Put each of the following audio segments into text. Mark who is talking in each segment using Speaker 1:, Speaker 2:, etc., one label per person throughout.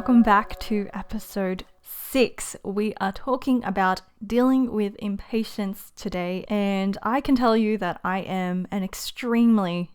Speaker 1: welcome back to episode 6. We are talking about dealing with impatience today, and I can tell you that I am an extremely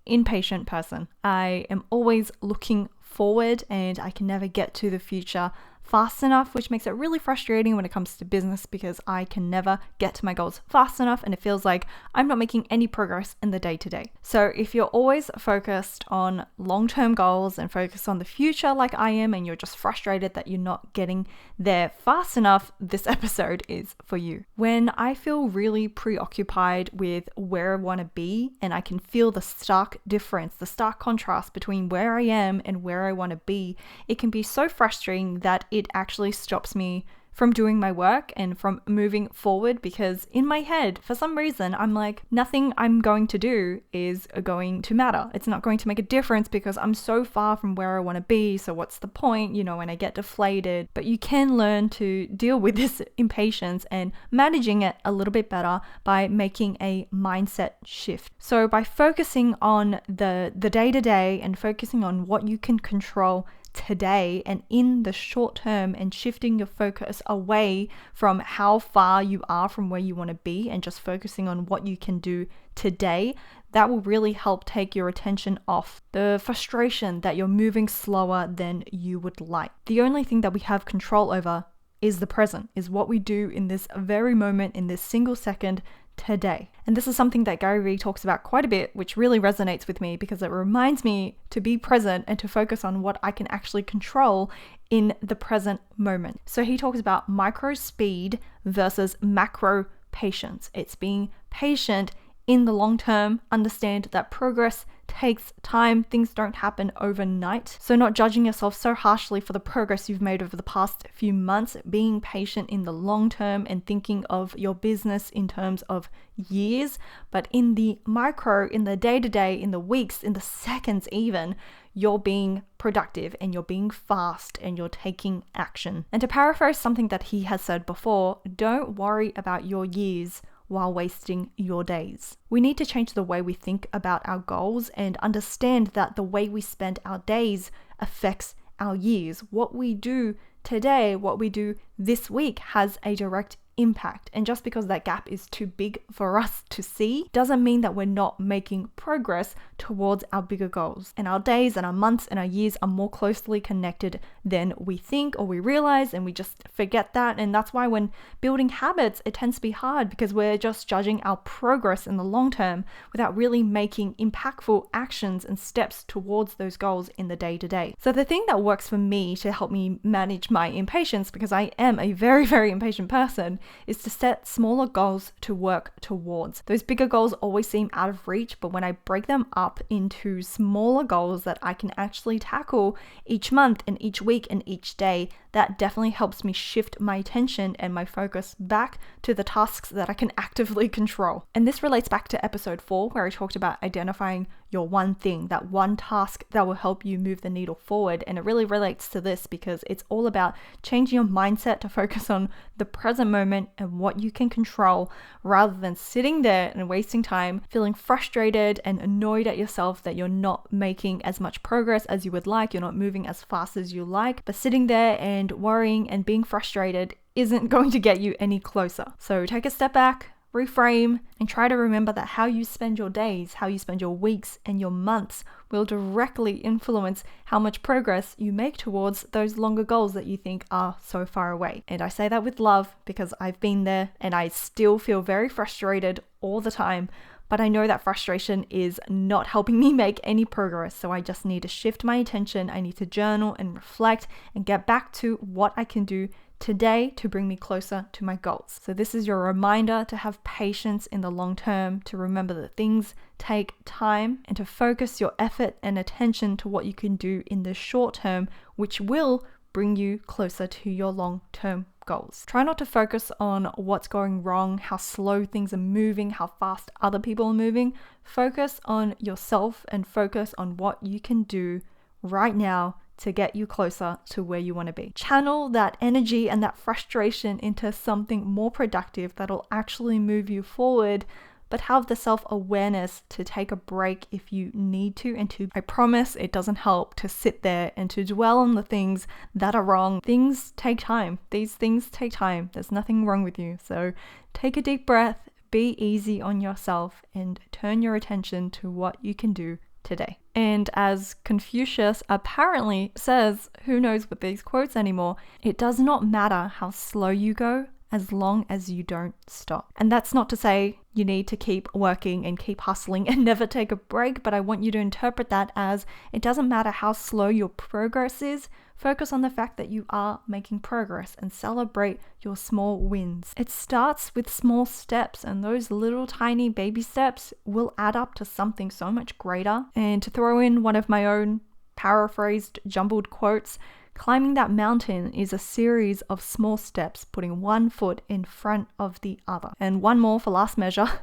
Speaker 1: impatient person. I am always looking forward and I can never get to the future fast enough, which makes it really frustrating when it comes to business because I can never get to my goals fast enough and it feels like I'm not making any progress in the day-to-day. So if you're always focused on long-term goals and focused on the future like I am, and you're just frustrated that you're not getting there fast enough, this episode is for you. When I feel really preoccupied with where I want to be and I can feel the stark difference, the stark contrast between where I am and where I want to be, it can be so frustrating that it actually stops me from doing my work and from moving forward, because in my head, for some reason, I'm like, nothing I'm going to do is going to matter. It's not going to make a difference because I'm so far from where I want to be. So what's the point, when I get deflated? But you can learn to deal with this impatience and managing it a little bit better by making a mindset shift. So by focusing on the day-to-day and focusing on what you can control today and in the short term, and shifting your focus away from how far you are from where you want to be and just focusing on what you can do today, that will really help take your attention off the frustration that you're moving slower than you would like. The only thing that we have control over is the present, is what we do in this very moment, in this single second today. And this is something that Gary Vee talks about quite a bit, which really resonates with me because it reminds me to be present and to focus on what I can actually control in the present moment. So he talks about micro speed versus macro patience. It's being patient in the long term, understand that progress takes time, things don't happen overnight. So not judging yourself so harshly for the progress you've made over the past few months, being patient in the long term and thinking of your business in terms of years, but in the micro, in the day-to-day, in the weeks, in the seconds even, you're being productive and you're being fast and you're taking action. And to paraphrase something that he has said before, don't worry about your years while wasting your days. We need to change the way we think about our goals and understand that the way we spend our days affects our years. What we do today, what we do this week has a direct impact. And just because that gap is too big for us to see doesn't mean that we're not making progress towards our bigger goals. And our days and our months and our years are more closely connected than we think or we realize, and we just forget that. And that's why when building habits, it tends to be hard because we're just judging our progress in the long term without really making impactful actions and steps towards those goals in the day-to-day. So the thing that works for me to help me manage my impatience, because I am a very impatient person, is to set smaller goals to work towards. Those bigger goals always seem out of reach, but when I break them up into smaller goals that I can actually tackle each month and each week and each day, that definitely helps me shift my attention and my focus back to the tasks that I can actively control. And this relates back to episode 4, where I talked about identifying your one thing, that one task that will help you move the needle forward. And it really relates to this because it's all about changing your mindset to focus on the present moment and what you can control, rather than sitting there and wasting time feeling frustrated and annoyed at yourself that you're not making as much progress as you would like, you're not moving as fast as you like. But sitting there and worrying and being frustrated isn't going to get you any closer. So take a step back, reframe, and try to remember that how you spend your days, how you spend your weeks and your months will directly influence how much progress you make towards those longer goals that you think are so far away. And I say that with love because I've been there and I still feel very frustrated all the time, but I know that frustration is not helping me make any progress. So I just need to shift my attention. I need to journal and reflect and get back to what I can do today to bring me closer to my goals. So this is your reminder to have patience in the long term, to remember that things take time, and to focus your effort and attention to what you can do in the short term, which will bring you closer to your long-term goals. Try not to focus on what's going wrong, how slow things are moving, how fast other people are moving. Focus on yourself and focus on what you can do right now to get you closer to where you want to be. Channel that energy and that frustration into something more productive that'll actually move you forward but have the self-awareness to take a break if you need to. I promise it doesn't help to sit there and to dwell on the things that are wrong. Things take time. These things take time. There's nothing wrong with you. So take a deep breath, be easy on yourself, and turn your attention to what you can do today. And as Confucius apparently says, who knows with these quotes anymore, it does not matter how slow you go as long as you don't stop. And that's not to say you need to keep working and keep hustling and never take a break, but I want you to interpret that as it doesn't matter how slow your progress is, focus on the fact that you are making progress and celebrate your small wins. It starts with small steps, and those little tiny baby steps will add up to something so much greater. And to throw in one of my own paraphrased, jumbled quotes, climbing that mountain is a series of small steps, putting one foot in front of the other. And one more for last measure,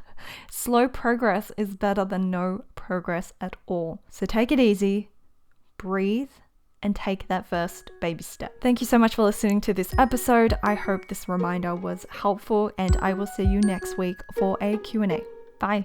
Speaker 1: slow progress is better than no progress at all. So take it easy, breathe, and take that first baby step. Thank you so much for listening to this episode. I hope this reminder was helpful, and I will see you next week for a Q&A. Bye.